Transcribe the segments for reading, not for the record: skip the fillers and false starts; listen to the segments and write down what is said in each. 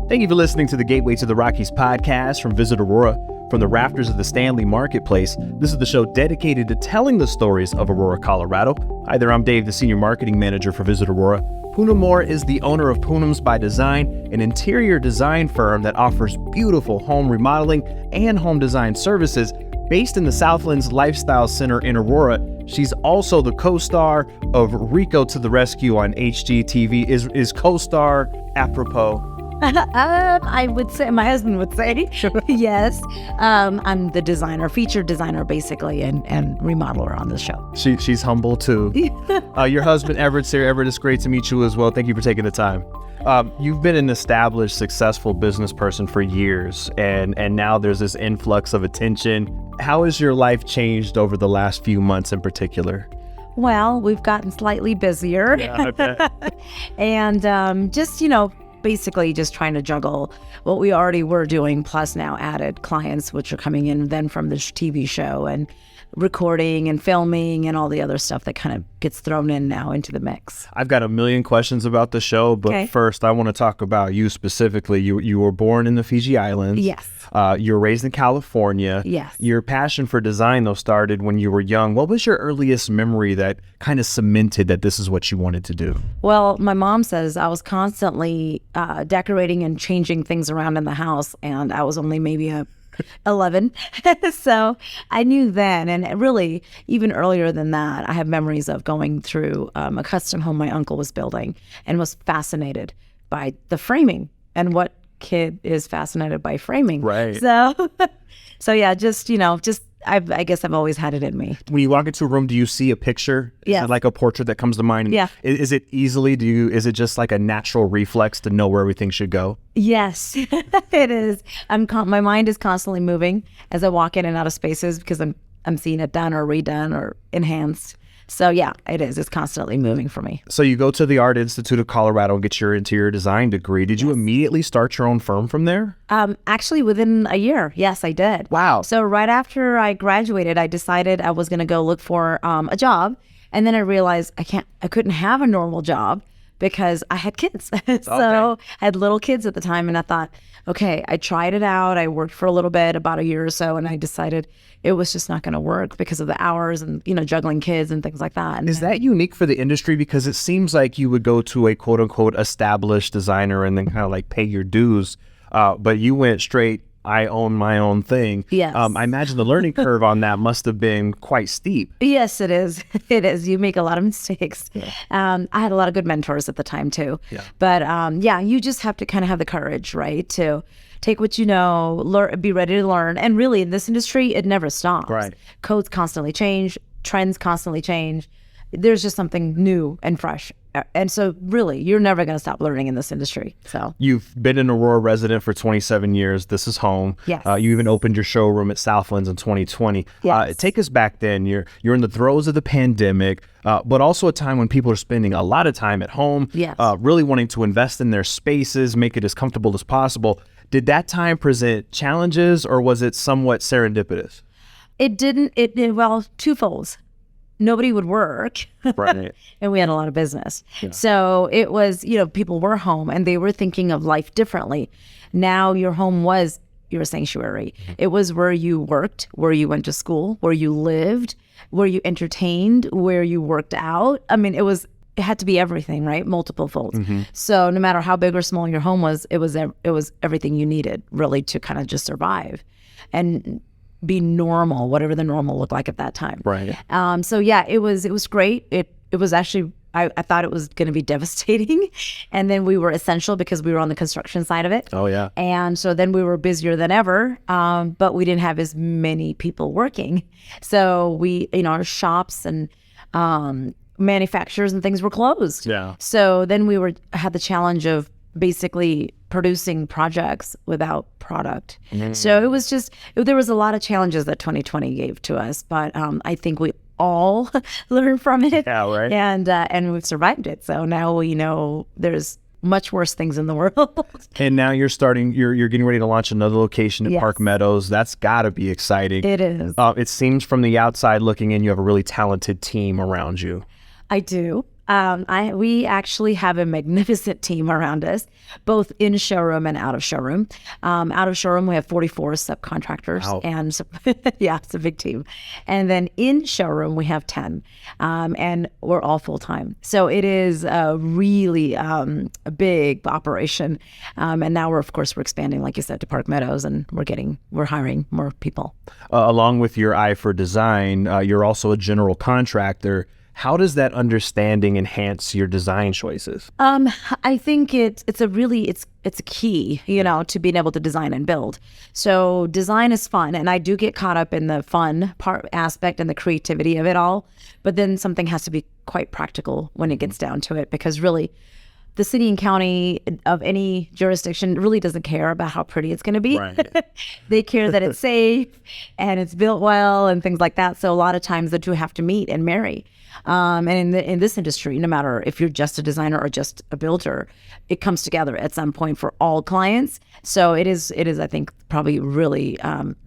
Thank you for listening to the Gateway to the Rockies podcast from Visit Aurora. From the rafters of the Stanley Marketplace, this is the show dedicated to telling the stories of Aurora, Colorado. Hi there, I'm Dave, the Senior Marketing Manager for Visit Aurora. Poonam Moore is the owner of Poonam's by Design, an interior design firm that offers beautiful home remodeling and home design services. Based in the Southlands Lifestyle Center in Aurora, she's also the co-star of Rico To The Rescue on HGTV. Is co-star apropos? I would say, my husband would say, yes. I'm the designer, featured designer, basically, and remodeler on the show. She's humble too. Your husband, Everett's here. Everett, it's great to meet you as well. Thank you for taking the time. You've been an established, successful business person for years, and now there's this influx of attention. How has your life changed over the last few months in particular? Well, we've gotten slightly busier. Yeah, I bet. And basically just trying to juggle what we already were doing, plus now added clients, which are coming in then from this TV show and recording and filming and all the other stuff that kind of gets thrown in now into the mix. I've got a million questions about the show, but First I want to talk about you specifically. You were born in the Fiji Islands. Yes. You were raised in California. Yes. Your passion for design, though, started when you were young. What was your earliest memory that kind of cemented that this is what you wanted to do? Well, my mom says I was constantly decorating and changing things around in the house, and I was only maybe 11. So I knew then, and really even earlier than that, I have memories of going through a custom home my uncle was building and was fascinated by the framing. And what kid is fascinated by framing? Right. So yeah, I guess I've always had it in me. When you walk into a room, do you see a picture? Yeah. Is it like a portrait that comes to mind? Yeah. Is it is it just like a natural reflex to know where everything should go? Yes, it is. My mind is constantly moving as I walk in and out of spaces because I'm seeing it done or redone or enhanced. So yeah, it is. It's constantly moving for me. So you go to the Art Institute of Colorado and get your interior design degree. Did you immediately start your own firm from there? Actually, within a year. Yes, I did. Wow. So right after I graduated, I decided I was going to go look for a job. And then I realized I couldn't have a normal job because I had kids. So I had little kids at the time. And I thought, okay, I tried it out. I worked for a little bit, about a year or so. And I decided it was just not going to work because of the hours and, juggling kids and things like that. Is that unique for the industry? Because it seems like you would go to a quote unquote established designer and then kind of like pay your dues. But you went straight, I own my own thing. Yes. I imagine the learning curve on that must have been quite steep. Yes, it is. It is. You make a lot of mistakes. Yeah. I had a lot of good mentors at the time too. Yeah. But you just have to kind of have the courage, right, to take what you know, be ready to learn. And really, in this industry, it never stops. Right. Codes constantly change. Trends constantly change. There's just something new and fresh. And so really, you're never going to stop learning in this industry. So you've been an Aurora resident for 27 years. This is home. Yes. You even opened your showroom at Southlands in 2020. Yes. Take us back then. You're in the throes of the pandemic, but also a time when people are spending a lot of time at home, Yes. Really wanting to invest in their spaces, make it as comfortable as possible. Did that time present challenges, or was it somewhat serendipitous? It didn't. Well, twofolds. Nobody would work. Right. And we had a lot of business. Yeah. So it was, people were home and they were thinking of life differently. Now your home was your sanctuary. Mm-hmm. It was where you worked, where you went to school, where you lived, where you entertained, where you worked out. I mean, it had to be everything, right? Multiple folds. Mm-hmm. So no matter how big or small your home was, it was everything you needed really to kind of just survive and be normal, whatever the normal looked like at that time. Right. So yeah, it was great. It was actually, I thought it was going to be devastating. And then we were essential because we were on the construction side of it. Oh yeah. And so then we were busier than ever, but we didn't have as many people working. So we, our shops and manufacturers and things were closed. Yeah. So then had the challenge of basically producing projects without product. Mm. So it was there was a lot of challenges that 2020 gave to us, but I think we all learned from it. Yeah, right. And we've survived it. So now we know there's much worse things in the world. And now you're getting ready to launch another location at Park Meadows. That's got to be exciting. It is. It seems from the outside looking in, you have a really talented team around you. I do. We actually have a magnificent team around us, both in showroom and out of showroom. Out of showroom, we have 44 subcontractors, Wow. and yeah, it's a big team. And then in showroom, we have 10, and we're all full time. So it is a really a big operation. And now we're expanding, like you said, to Park Meadows, and we're hiring more people. Along with your eye for design, you're also a general contractor. How does that understanding enhance your design choices? I think it's a key, to being able to design and build. So design is fun, and I do get caught up in the fun part aspect and the creativity of it all. But then something has to be quite practical when it gets down to it, because really, the city and county of any jurisdiction really doesn't care about how pretty it's going to be. Right. They care that it's safe and it's built well and things like that. So a lot of times the two have to meet and marry. And in this industry, no matter if you're just a designer or just a builder, it comes together at some point for all clients. So it is, I think, probably really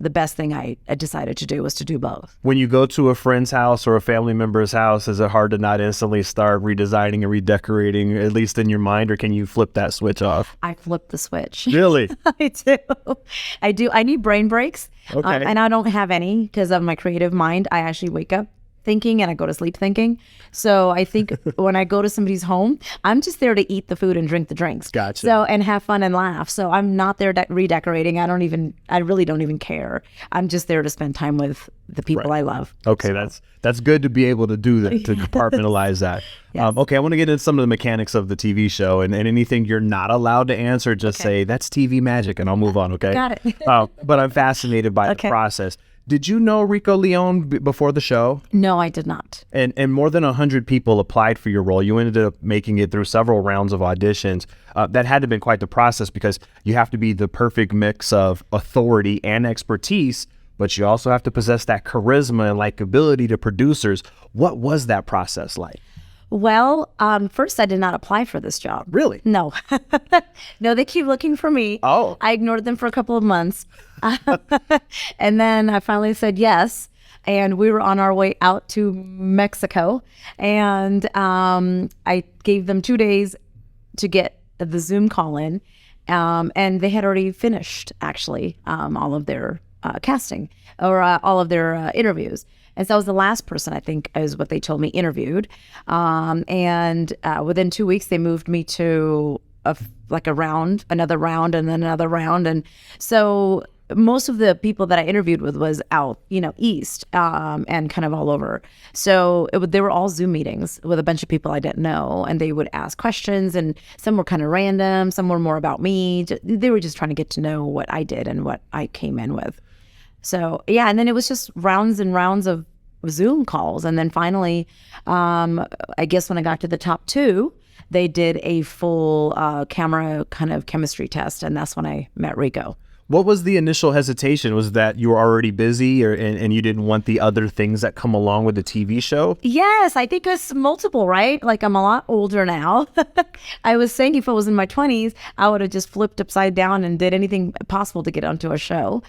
the best thing I decided to do was to do both. When you go to a friend's house or a family member's house, is it hard to not instantly start redesigning and redecorating, at least in your mind, or can you flip that switch off? I flip the switch. Really? I do. I need brain breaks. Okay. And I don't have any because of my creative mind. I actually wake up thinking and I go to sleep thinking. So I think when I go to somebody's home, I'm just there to eat the food and drink the drinks. Gotcha. So, and have fun and laugh. So I'm not there redecorating. I really don't even care. I'm just there to spend time with the people I love. Okay, So, that's good to be able to do that, to compartmentalize that. Yes. Okay, I want to get into some of the mechanics of the TV show, and anything you're not allowed to answer, just say, that's TV magic, and I'll move on, okay? Got it. But I'm fascinated by the process. Did you know Rico Leone before the show? No, I did not. And more than 100 people applied for your role. You ended up making it through several rounds of auditions. That had to have been quite the process, because you have to be the perfect mix of authority and expertise, but you also have to possess that charisma and likability to producers. What was that process like? Well, first I did not apply for this job. Really? No. No, they keep looking for me. Oh. I ignored them for a couple of months. And then I finally said yes. And we were on our way out to Mexico. And I gave them 2 days to get the Zoom call in. And they had already finished, actually, all of their casting or all of their interviews. And so I was the last person, I think, is what they told me, interviewed. And within 2 weeks, they moved me to another round, and then another round. And so most of the people that I interviewed with was out, east, and kind of all over. So they were all Zoom meetings with a bunch of people I didn't know, and they would ask questions, and some were kind of random, some were more about me. They were just trying to get to know what I did and what I came in with. So, yeah, and then it was just rounds and rounds of Zoom calls. And then finally, I guess when I got to the top 2, they did a full camera kind of chemistry test. And that's when I met Rico. What was the initial hesitation? Was that you were already busy, and you didn't want the other things that come along with the TV show? Yes, I think it's multiple, right? Like, I'm a lot older now. I was saying if I was in my 20s, I would have just flipped upside down and did anything possible to get onto a show.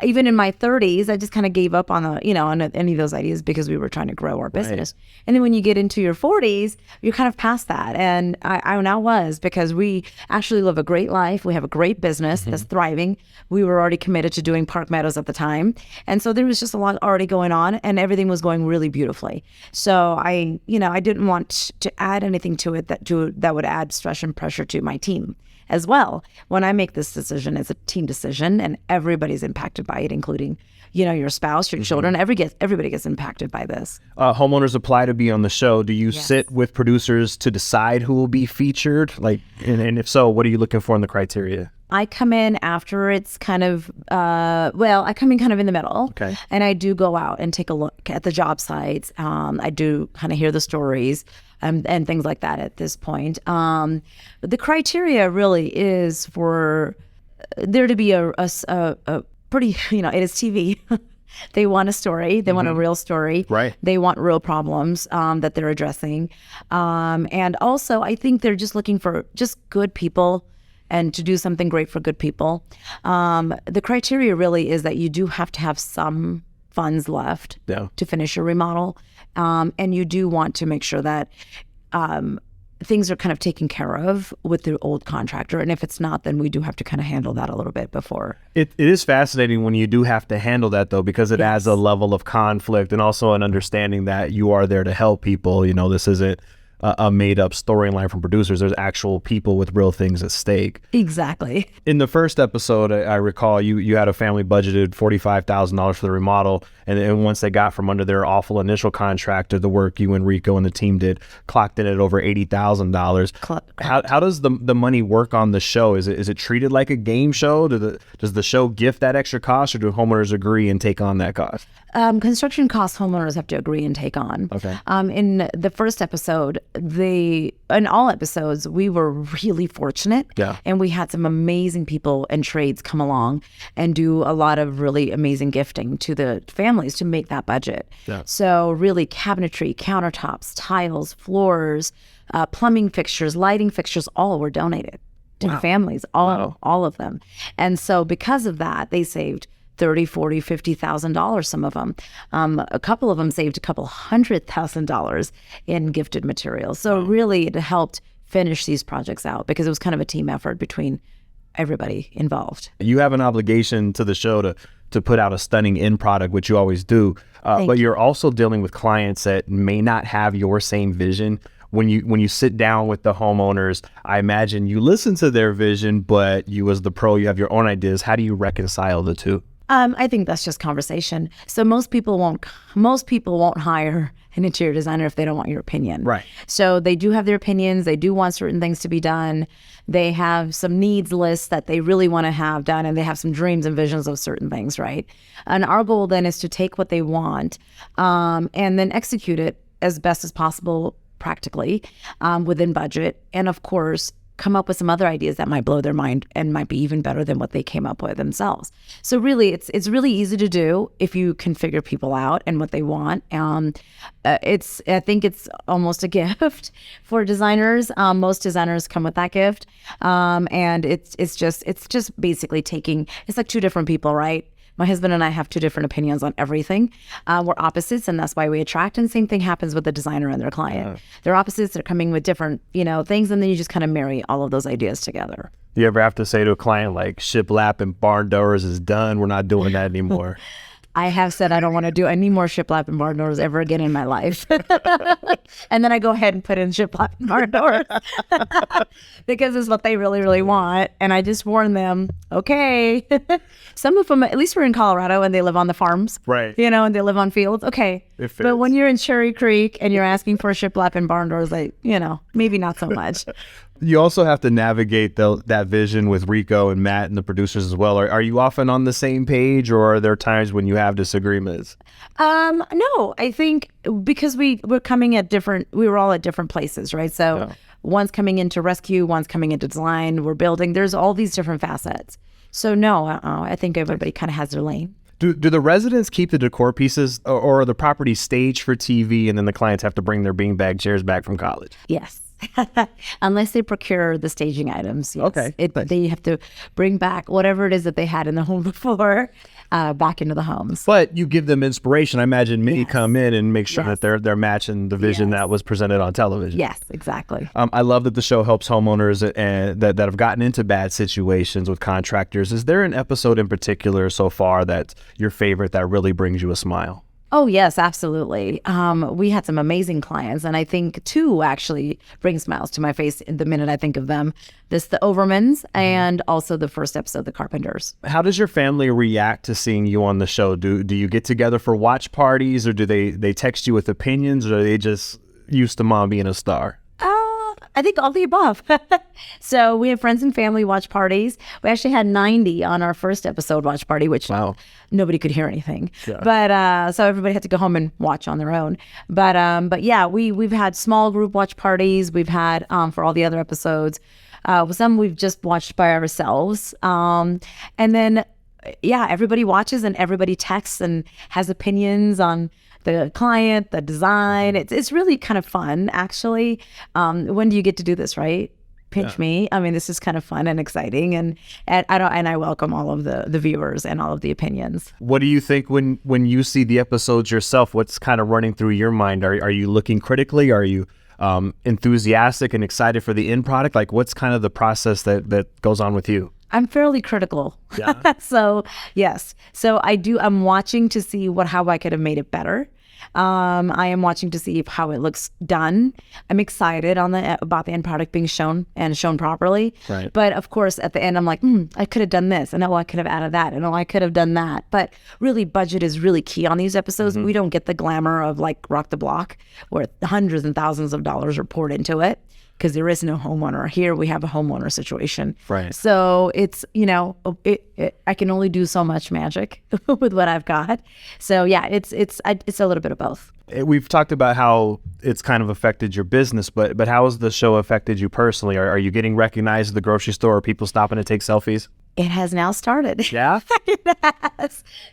Even in my 30s, I just kind of gave up on on any of those ideas because we were trying to grow our business. Right. And then when you get into your 40s, you're kind of past that. And I now was, because we actually live a great life. We have a great business that's thriving. We were already committed to doing Park Meadows at the time. And so there was just a lot already going on, and everything was going really beautifully. So I didn't want to add anything to it that would add stress and pressure to my team as well. When I make this decision, it's a team decision, and everybody's impacted by it, including, your spouse, your children. Everybody gets impacted by this. Homeowners apply to be on the show. Do you sit with producers to decide who will be featured? And if so, what are you looking for in the criteria? I come in after it's kind of, I come in kind of in the middle. Okay. And I do go out and take a look at the job sites. I do kind of hear the stories and things like that at this point. But the criteria really is for there to be a pretty, it is TV. They want a story. They want a real story. Right. They want real problems that they're addressing. And also, I think they're just looking for just good people and to do something great for good people. The criteria really is that you do have to have some funds left to finish your remodel. And you do want to make sure that things are kind of taken care of with the old contractor. And if it's not, then we do have to kind of handle that a little bit before. It is fascinating when you do have to handle that, though, because it adds a level of conflict and also an understanding that you are there to help people. You know, this isn't a made-up storyline from producers. There's actual people with real things at stake. Exactly. In the first episode, I recall you had a family budgeted $45,000 for the remodel, and once they got from under their awful initial contract to the work you and Rico and the team did, clocked in at over $80,000. How does the money work on the show? Is it treated like a game show? Does the show gift that extra cost, or do homeowners agree and take on that cost? Construction costs homeowners have to agree and take on. Okay. In the first episode, in all episodes, we were really fortunate. Yeah. And we had some amazing people and trades come along and do a lot of really amazing gifting to the families to make that budget. Yeah. So really cabinetry, countertops, tiles, floors, plumbing fixtures, lighting fixtures, all were donated to the families, all of them. And so because of that, they saved $30,000, $40,000, $50,000, some of them. A couple of them saved a couple $100,000 in gifted materials. So really it helped finish these projects out because it was kind of a team effort between everybody involved. You have an obligation to the show to put out a stunning end product, which you always do. But you're also dealing with clients that may not have your same vision. When you sit down with the homeowners, I imagine you listen to their vision, but you as the pro, you have your own ideas. How do you reconcile the two? I think that's just conversation. So most people won't hire an interior designer if they don't want your opinion. Right. So they do have their opinions. They do want certain things to be done. They have some needs lists that they really want to have done, and they have some dreams and visions of certain things, right? And our goal then is to take what they want and then execute it as best as possible practically within budget. And of course, come up with some other ideas that might blow their mind and might be even better than what they came up with themselves. So really, it's really easy to do if you can figure people out and what they want. I think it's almost a gift for designers. Most designers come with that gift, and it's just basically it's like two different people, right? My husband and I have two different opinions on everything. We're opposites, and that's why we attract. And same thing happens with the designer and their client. They're opposites. They're coming with different, things, and then you just kind of marry all of those ideas together. Do you ever have to say to a client, like, shiplap and barn doors is done, we're not doing that anymore? I have said I don't want to do any more shiplap and barn doors ever again in my life. And then I go ahead and put in shiplap and barn doors because it's what they really, really want. And I just warn them, okay. Some of them, at least we're in Colorado and they live on the farms. Right. And they live on fields. Okay. But when you're in Cherry Creek and you're asking for shiplap and barn doors, maybe not so much. You also have to navigate that vision with Rico and Matt and the producers as well. Are you often on the same page, or are there times when you have disagreements? No, I think because we were all at different places, right? So one's coming into rescue, one's coming into design, we're building. There's all these different facets. So no, I think everybody kind of has their lane. Do the residents keep the decor pieces, or are the properties staged for TV and then the clients have to bring their beanbag chairs back from college? Yes. Unless they procure the staging items. Yes. Okay. They have to bring back whatever it is that they had in the home before back into the homes. But you give them inspiration. I imagine many come in and make sure that they're matching the vision that was presented on television. Yes, exactly. I love that the show helps homeowners that have gotten into bad situations with contractors. Is there an episode in particular so far that's your favorite that really brings you a smile? Oh, yes, absolutely. We had some amazing clients, and I think two actually bring smiles to my face the minute I think of them. The Overmans and also the first episode, the Carpenters. How does your family react to seeing you on the show? Do you get together for watch parties, or do they text you with opinions, or are they just used to mom being a star? I think all the above. So we have friends and family watch parties. We actually had 90 on our first episode watch party, which nobody could hear anything. Yeah. But so everybody had to go home and watch on their own. But yeah, we've had small group watch parties. We've had for all the other episodes. Some we've just watched by ourselves. And then everybody watches and everybody texts and has opinions on the client, the design. It's really kind of fun, actually. When do you get to do this, right? Pinch me. I mean, this is kind of fun and exciting, and I welcome all of the viewers and all of the opinions. What do you think when you see the episodes yourself? What's kind of running through your mind? Are you looking critically? Are you enthusiastic and excited for the end product? Like, what's kind of the process that goes on with you? I'm fairly critical. Yeah. So yes. So I'm watching to see how I could have made it better. I am watching to see how it looks done. I'm excited about the end product being shown properly. Right. But of course, at the end, I'm like, I could have done this, and I could have added that, and I could have done that. But really, budget is really key on these episodes. We don't get the glamour of like Rock the Block, where hundreds and thousands of dollars are poured into it, because there is no homeowner. Here we have a homeowner situation. Right. So it's, I can only do so much magic with what I've got. So yeah, it's a little bit of both. We've talked about how it's kind of affected your business, but how has the show affected you personally? Are you getting recognized at the grocery store? Are people stopping to take selfies? It has now started. Yeah?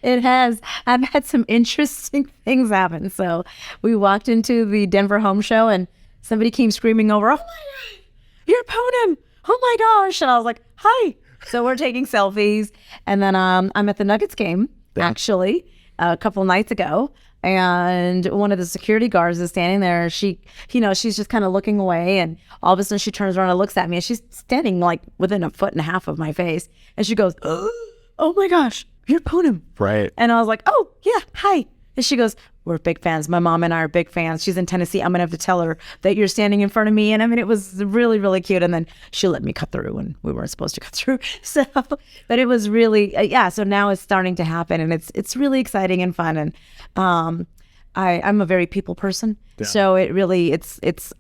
It has. I've had some interesting things happen. So we walked into the Denver Home Show and somebody came screaming over, "Oh my God, you're Poonam. Oh my gosh." And I was like, "Hi." So we're taking selfies. And then I'm at the Nuggets game, actually, a couple nights ago. And one of the security guards is standing there. She's just kind of looking away. And all of a sudden she turns around and looks at me. And she's standing like within 1.5 feet of my face. And she goes, "Oh my gosh, you're Poonam." Right. And I was like, "Oh, yeah, hi." And she goes, "We're big fans. My mom and I are big fans. She's in Tennessee. I'm going to have to tell her that you're standing in front of me." And I mean, it was really, really cute. And then she let me cut through when we weren't supposed to cut through. So, but it was really, so now it's starting to happen, and it's really exciting and fun. And I'm a very people person. Yeah. So it really,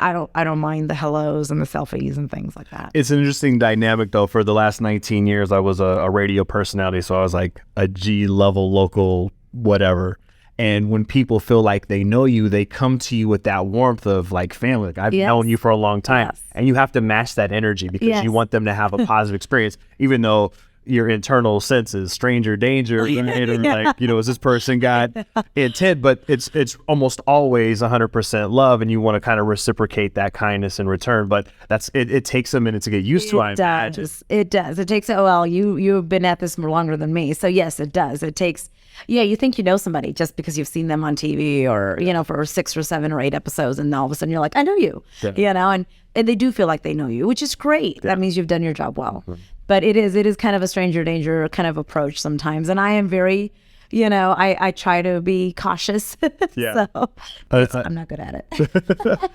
I don't mind the hellos and the selfies and things like that. It's an interesting dynamic though. For the last 19 years, I was a radio personality. So I was like a G level local, whatever. And when people feel like they know you, they come to you with that warmth of like family. Like, I've known you for a long time. Yes. And you have to match that energy because you want them to have a positive experience, even though your internal sense is stranger danger, right? Or like, is this person got intent? But it's almost always 100% love, and you want to kind of reciprocate that kindness in return. But it takes a minute to get used to. I imagine it does. It takes you've been at this more longer than me, so yes, it does. It takes. Yeah, you think you know somebody just because you've seen them on TV or, for 6 or 7 or 8 episodes, and all of a sudden you're like, "I know you," and they do feel like they know you, which is great. Yeah. That means you've done your job well. Mm-hmm. But it is kind of a stranger danger kind of approach sometimes. And I am very, I try to be cautious. Yeah. So I'm not good at it.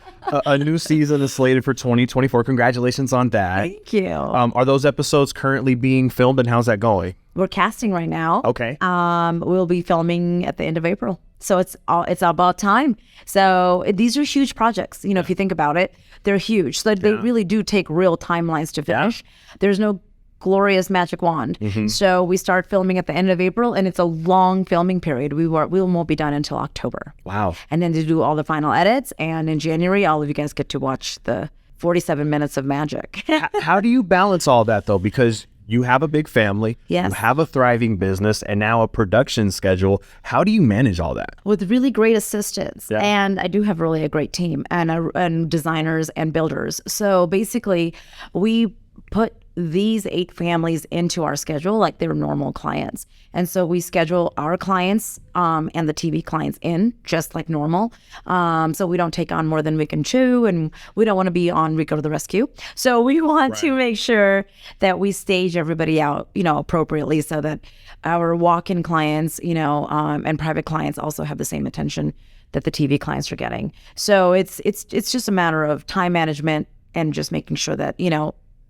A new season is slated for 2024. Congratulations on that. Thank you. Are those episodes currently being filmed, and how's that going? We're casting right now. Okay. We'll be filming at the end of April. So it's about time. So these are huge projects. If you think about it, they're huge. So they really do take real timelines to finish. Yeah. There's no glorious magic wand. Mm-hmm. So we start filming at the end of April, and it's a long filming period. We won't be done until October. Wow. And then to do all the final edits. And in January, all of you guys get to watch the 47 minutes of magic. How do you balance all that though? Because you have a big family, yes. You have a thriving business, and now a production schedule. How do you manage all that? With really great assistants. Yeah. And I do have really a great team and designers and builders. So basically, we put these 8 families into our schedule like they're normal clients. And so we schedule our clients and the TV clients in just like normal. So we don't take on more than we can chew, and we don't want to be on Rico To The Rescue. So we want to make sure that we stage everybody out, appropriately, so that our walk-in clients, and private clients also have the same attention that the TV clients are getting. So it's just a matter of time management and just making sure that,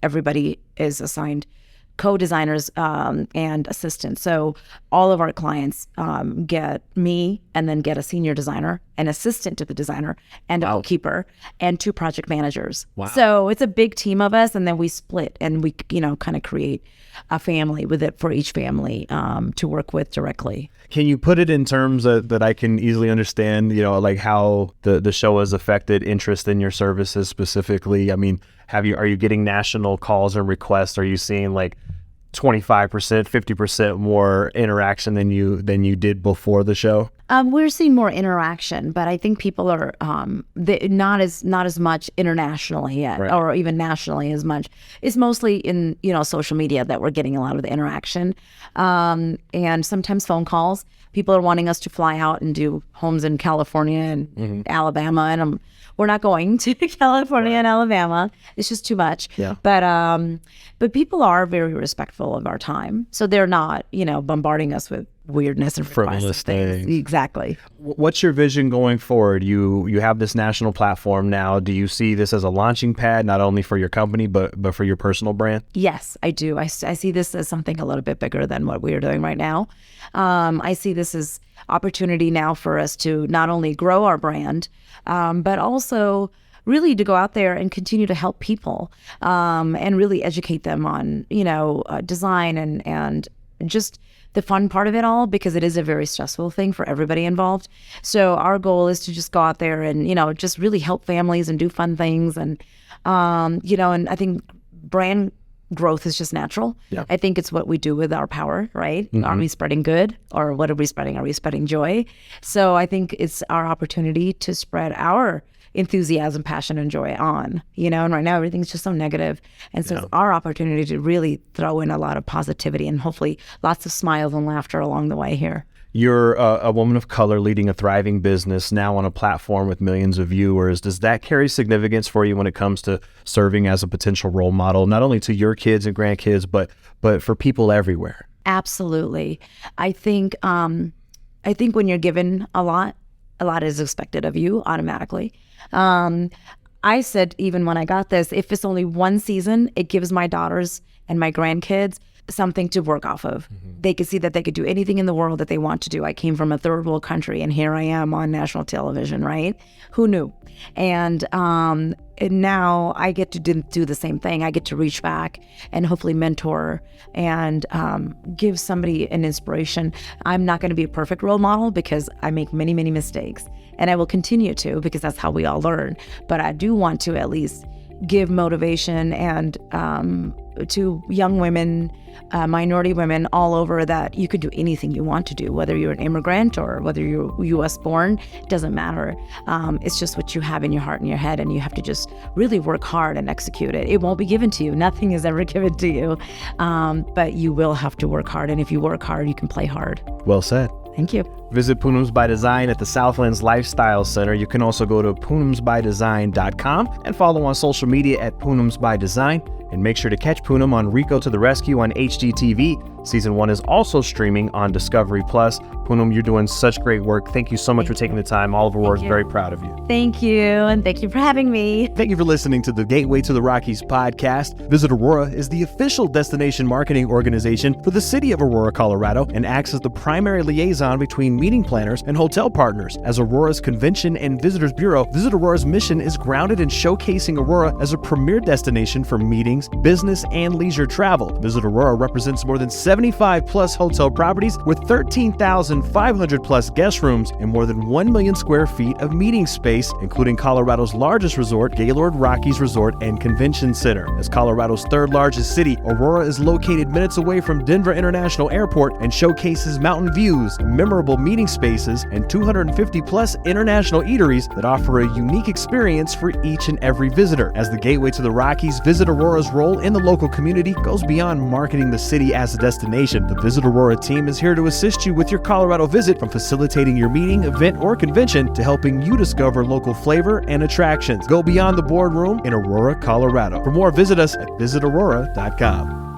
everybody is assigned co-designers and assistants. So all of our clients get me, and then get a senior designer, an assistant to the designer, and a bookkeeper, and 2 project managers. Wow. So it's a big team of us, and then we split, and we kind of create a family with it for each family to work with directly. Can you put it in terms that I can easily understand, like how the show has affected interest in your services specifically? I mean, are you getting national calls and requests? Are you seeing like 25%, 50% more interaction than you did before the show? We're seeing more interaction, but I think people are not as much internationally yet, Right. or even nationally as much. It's mostly in social media that we're getting a lot of the interaction, and sometimes phone calls. People are wanting us to fly out and do homes in California and Alabama, and we're not going to California and Alabama. It's just too much. Yeah. But people are very respectful of our time, so they're not bombarding us with weirdness and Frivolous things. Exactly. What's your vision going forward? You have this national platform now. Do you see this as a launching pad, not only for your company, but for your personal brand? Yes, I do. I see this as something a little bit bigger than what we are doing right now. I see this as opportunity now for us to not only grow our brand, but also really to go out there and continue to help people, and really educate them on, design and just the fun part of it all, because it is a very stressful thing for everybody involved. So our goal is to just go out there and, just really help families and do fun things. And, and I think brand growth is just natural. Yeah. I think it's what we do with our power, right? Are we spreading good, or what are we spreading? Are we spreading joy? So I think it's our opportunity to spread our enthusiasm, passion, and joy on, and right now everything's just so negative. And so it's our opportunity to really throw in a lot of positivity and hopefully lots of smiles and laughter along the way here. You're a woman of color leading a thriving business now on a platform with millions of viewers. Does that carry significance for you when it comes to serving as a potential role model, not only to your kids and grandkids, but for people everywhere? Absolutely. I think when you're given a lot is expected of you automatically. I said, even when I got this, if it's only one season, it gives my daughters and my grandkids something to work off of. They could see that they could do anything in the world that they want to do. I came from a third world country, and here I am on national television, right? Who knew? And now I get to do the same thing. I get to reach back and hopefully mentor and give somebody an inspiration. I'm not going to be a perfect role model because I make many, many mistakes, and I will continue to, because that's how we all learn. But I do want to at least give motivation and to young women, minority women all over, that you could do anything you want to do, whether you're an immigrant or whether you're U.S. born, it doesn't matter. It's just what you have in your heart and your head, and you have to just really work hard and execute it. It won't be given to you. Nothing is ever given to you, but you will have to work hard, and if you work hard, you can play hard. Well said. Thank you. Visit Poonam's by Design at the Southlands Lifestyle Center. You can also go to poonamsbydesign.com and follow on social media at Poonam's by Design. And make sure to catch Poonam on Rico To The Rescue on HGTV. Season 1 is also streaming on Discovery+. Poonam, you're doing such great work. Thank you so much for taking the time. All of Aurora is very proud of you. Thank you, and thank you for having me. Thank you for listening to the Gateway to the Rockies podcast. Visit Aurora is the official destination marketing organization for the city of Aurora, Colorado, and acts as the primary liaison between meeting planners and hotel partners. As Aurora's Convention and Visitors Bureau, Visit Aurora's mission is grounded in showcasing Aurora as a premier destination for meetings, business, and leisure travel. Visit Aurora represents more than 75 plus hotel properties with 13,500 plus guest rooms and more than 1 million square feet of meeting space, including Colorado's largest resort, Gaylord Rockies Resort and Convention Center. As Colorado's third largest city, Aurora is located minutes away from Denver International Airport and showcases mountain views, memorable meeting spaces, and 250 plus international eateries that offer a unique experience for each and every visitor. As the Gateway to the Rockies, Visit Aurora's role in the local community goes beyond marketing the city as a destination. The Visit Aurora team is here to assist you with your Colorado visit, from facilitating your meeting, event, or convention to helping you discover local flavor and attractions. Go beyond the boardroom in Aurora, Colorado. For more, visit us at visitaurora.com.